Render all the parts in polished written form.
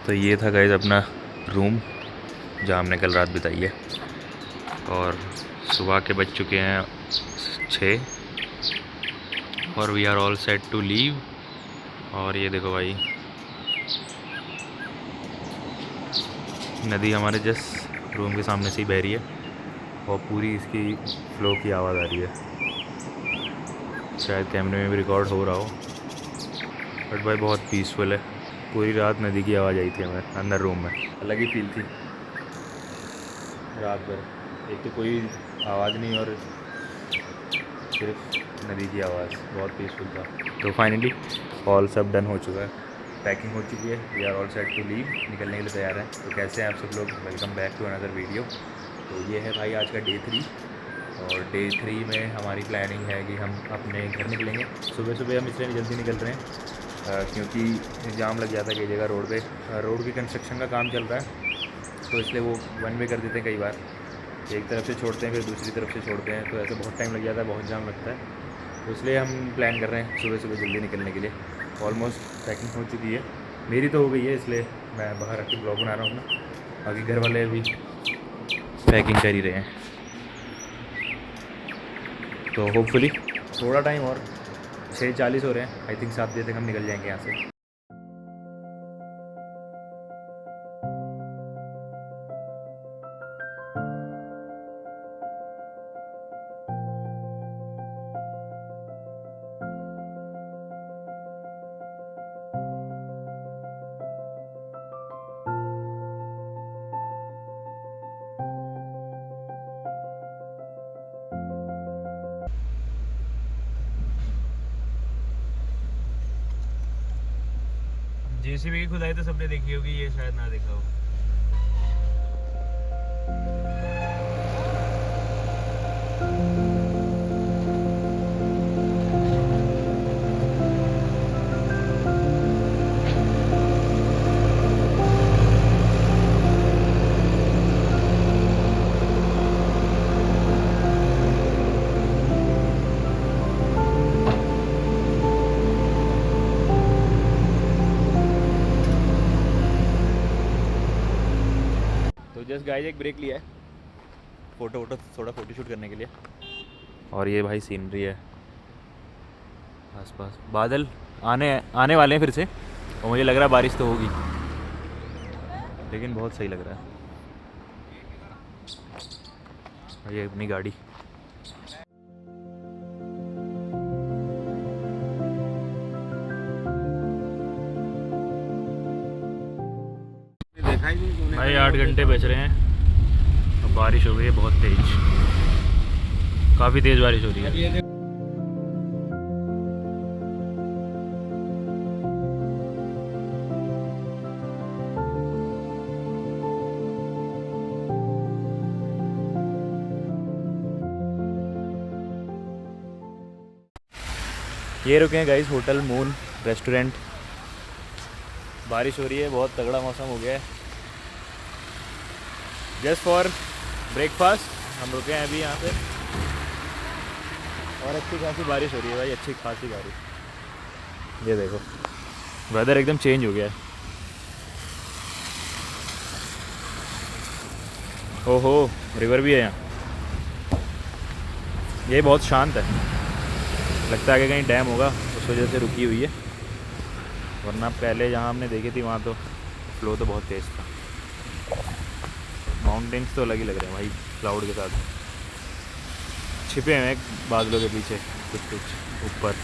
तो ये था गाइस अपना रूम जहाँ हमने कल रात बिताई है। और सुबह के बज चुके हैं 6 और we are all set to leave. और ये देखो भाई, नदी हमारे जस्ट रूम के सामने से ही बह रही है और पूरी इसकी फ्लो की आवाज़ आ रही है। शायद कैमरे में भी रिकॉर्ड हो रहा हो, बट भाई बहुत पीसफुल है। पूरी रात नदी की आवाज़ आई थी हमें अंदर रूम में, अलग ही फील थी रात भर। एक तो कोई आवाज़ नहीं और सिर्फ नदी की आवाज़, बहुत पीसफुल था। तो फाइनली ऑल सब डन हो चुका है, पैकिंग हो चुकी है, we are all set to leave, निकलने के लिए तैयार हैं। तो कैसे हैं आप सब लोग? Welcome back to another video. तो ये है भाई आज का डे 3 और डे 3 में हमारी प्लानिंग है कि हम अपने घर निकलेंगे। सुबह सुबह हम इसलिए जल्दी निकल रहे हैं क्योंकि जाम लग जाता है कई जगह रोड पे। रोड की कंस्ट्रक्शन का काम चल रहा है, तो इसलिए वो वन वे कर देते हैं। कई बार एक तरफ से छोड़ते हैं फिर दूसरी तरफ से छोड़ते हैं, तो ऐसे बहुत टाइम लग जाता है, बहुत जाम लगता है। तो इसलिए हम प्लान कर रहे हैं सुबह सुबह जल्दी निकलने के लिए। ऑलमोस्ट पैकिंग हो चुकी है, मेरी तो हो गई है, इसलिए मैं बाहर रख के ब्लॉग बना रहा हूँ अपना। बाकी घर वाले अभी पैकिंग कर ही रहे हैं। तो होपफुली थोड़ा टाइम और, 6:40 हो रहे हैं, आई थिंक 7 बजे तक हम निकल जाएंगे यहाँ से। जेसीबी की खुदाई तो सबने देखी होगी, ये शायद ना देखा हो। तो जस्ट गाइस एक ब्रेक लिया है थोड़ा फ़ोटो शूट करने के लिए। और ये भाई सीनरी है, आसपास बादल आने वाले हैं फिर से, और मुझे लग रहा है बारिश तो होगी, लेकिन बहुत सही लग रहा है। और ये अपनी गाड़ी, भाई 8 घंटे बच रहे हैं। अब बारिश हो गई है बहुत तेज़, काफ़ी तेज़ बारिश हो रही है। ये रुके हैं गाइस होटल मून रेस्टोरेंट। बारिश हो रही है, बहुत तगड़ा मौसम हो गया है। जस्ट फॉर ब्रेकफास्ट हम रुके हैं अभी यहाँ पे, और अच्छी खासी बारिश हो रही है भाई, अच्छी खासी बारिश। ये देखो वेदर एकदम चेंज हो गया है। ओहो, रिवर भी है यहाँ। ये बहुत शांत है, लगता है कि कहीं डैम होगा, उस वजह से रुकी हुई है, वरना पहले जहाँ हमने देखी थी वहाँ तो फ्लो तो बहुत तेज़ था। माउंटेन्स तो अलग ही लग रहे हैं भाई, क्लाउड के साथ छिपे हैं बादलों के पीछे कुछ कुछ ऊपर।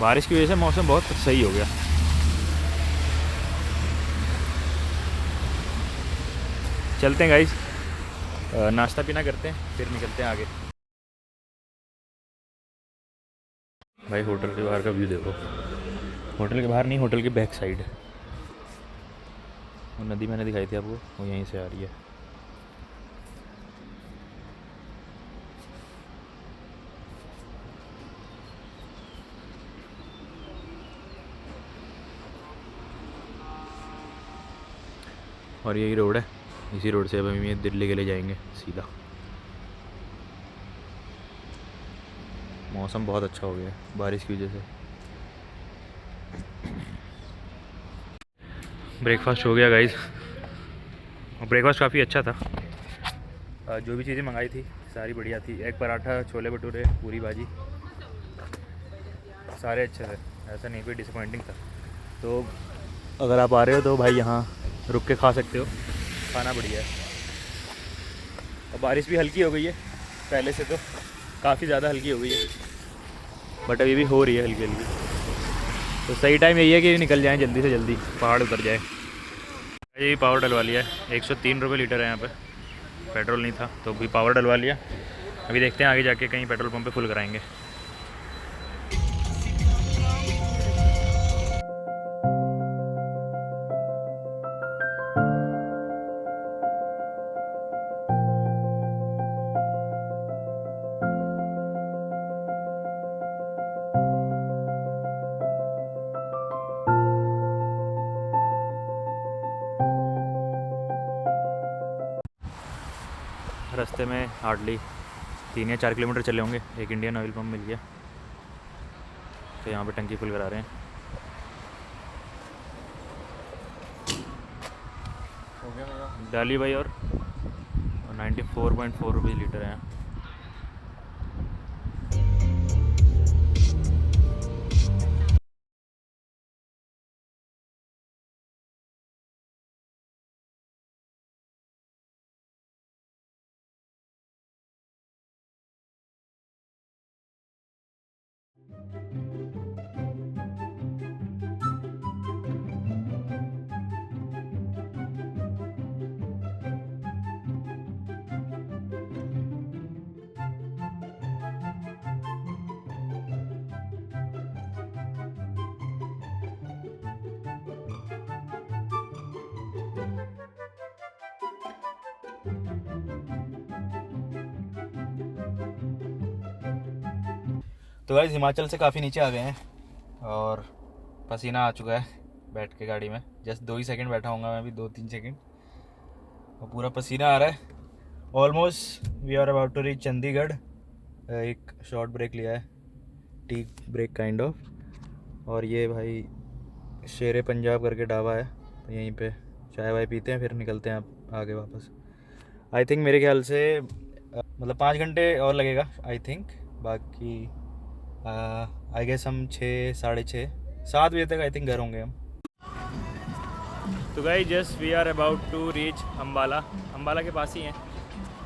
बारिश की वजह से मौसम बहुत सही हो गया। चलते हैं गाइस, नाश्ता पीना करते हैं फिर निकलते हैं आगे। भाई होटल के बाहर का व्यू देखो, होटल के बाहर नहीं, होटल के बैक साइड। वो नदी मैंने दिखाई थी आपको, वो यहीं से आ रही है। और यही रोड है, इसी रोड से अब हम ये दिल्ली के लिए जाएंगे सीधा। मौसम बहुत अच्छा हो गया है बारिश की वजह से। ब्रेकफास्ट हो गया गाइस, और ब्रेकफास्ट काफ़ी अच्छा था। जो भी चीज़ें मंगाई थी सारी बढ़िया थी। एग पराठा, छोले भटूरे, पूरी भाजी, सारे अच्छे थे, ऐसा नहीं कोई डिसअपॉइंटिंग था। तो अगर आप आ रहे हो तो भाई यहाँ रुक के खा सकते हो, खाना बढ़िया है। और बारिश भी हल्की हो गई है, पहले से तो काफ़ी ज़्यादा हल्की हो गई है, बट अभी भी हो रही है हल्की हल्की। तो सही टाइम यही है कि निकल जाएँ जल्दी से जल्दी, पहाड़ उतर जाए। ये पावर डलवा लिया है, 103 रुपये लीटर है यहाँ पे। पेट्रोल नहीं था तो भी पावर डलवा लिया। अभी देखते हैं आगे जाके कहीं पेट्रोल पंप पे फुल कराएंगे। रास्ते में हार्डली 3 या 4 किलोमीटर चले होंगे, एक इंडियन ऑयल पंप मिल गया, तो यहाँ पे टंकी फुल करा रहे हैं। हो गया मेरा डाली भाई, और 94.4 रुपये लीटर है। तो गाइस हिमाचल से काफ़ी नीचे आ गए हैं और पसीना आ चुका है बैठ के गाड़ी में। जस्ट 2 ही सेकंड बैठा हूँगा मैं, भी 2-3 सेकंड, और पूरा पसीना आ रहा है। Almost we are about to reach Chandigarh. एक शॉर्ट ब्रेक लिया है, टी ब्रेक काइंड ऑफ। और ये भाई शेरे पंजाब करके ढाबा है, तो यहीं पे चाय वाय पीते हैं फिर निकलते हैं आप आगे वापस। आई थिंक मेरे ख्याल से मतलब 5 घंटे और लगेगा आई थिंक। बाकी आई गेस हम 6-6:30-7 बजे तक आई थिंक घर होंगे हम। तो guys just we are about to reach Ambala. Ambala के पास ही हैं,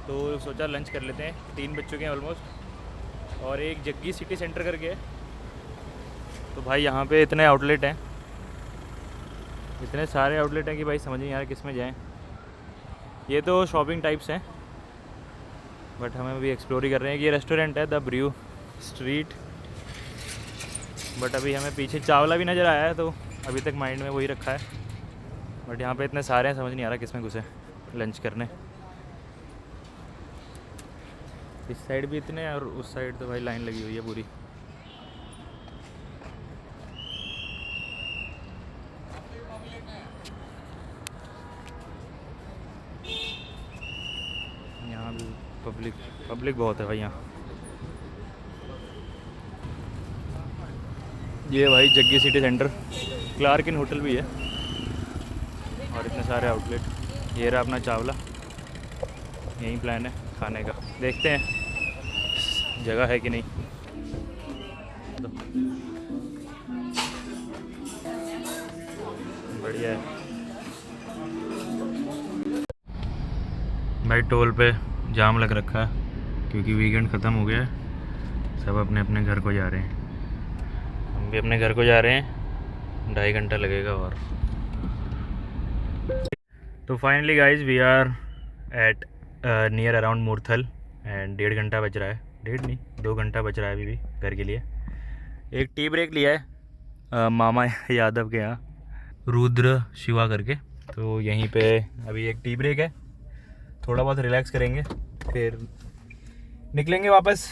तो सोचा लंच कर लेते हैं। 3 बज चुके हैं ऑलमोस्ट। और एक जग्गी सिटी सेंटर करके है, तो भाई यहाँ पे इतने आउटलेट हैं, इतने सारे आउटलेट हैं कि भाई समझ नहीं आ रहा किस में जाएँ। ये तो शॉपिंग टाइप्स हैं, बट हमें अभी एक्सप्लोर ही कर रहे हैं। कि ये रेस्टोरेंट है द ब्रू स्ट्रीट, बट अभी हमें पीछे चावला भी नज़र आया है, तो अभी तक माइंड में वही रखा है। बट यहाँ पे इतने सारे हैं, समझ नहीं आ रहा किस में घुसे लंच करने। इस साइड भी इतने हैं और उस साइड तो भाई लाइन लगी हुई है पूरी। यहाँ भी पब्लिक बहुत है भाई यहाँ। ये भाई Jaggi city centre, Clarkin hotel भी है और इतने सारे आउटलेट। ये रहा अपना चावला, यही प्लान है खाने का, देखते हैं जगह है कि नहीं। तो बढ़िया है भाई। टोल पे जाम लग रखा है क्योंकि वीकेंड ख़त्म हो गया है, सब अपने अपने घर को जा रहे हैं। हम भी अपने घर को जा रहे हैं, 2.5 घंटा लगेगा और। तो finally guys we are at near around Murthal and 1.5 घंटा बच रहा है, 1.5 नहीं 2 घंटा बच रहा है अभी भी घर के लिए। एक टी ब्रेक लिया है मामा यादव के यहाँ, रुद्र शिवा करके, तो यहीं पे अभी एक टी ब्रेक है। थोड़ा बहुत रिलैक्स करेंगे फिर निकलेंगे वापस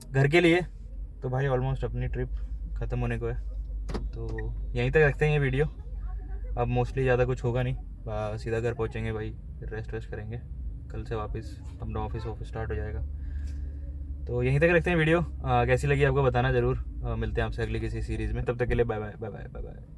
घर के लिए। तो भाई ऑलमोस्ट अपनी ट्रिप ख़त्म होने को है, तो यहीं तक रखते हैं ये वीडियो। अब मोस्टली ज़्यादा कुछ होगा नहीं, सीधा घर पहुँचेंगे भाई, फिर रेस्ट वेस्ट करेंगे। कल से वापस अपना ऑफिस स्टार्ट हो जाएगा। तो यहीं तक रखते हैं वीडियो। कैसी लगी आपको बताना ज़रूर। मिलते हैं आपसे अगली किसी सीरीज़ में, तब तक के लिए bye bye bye bye bye bye.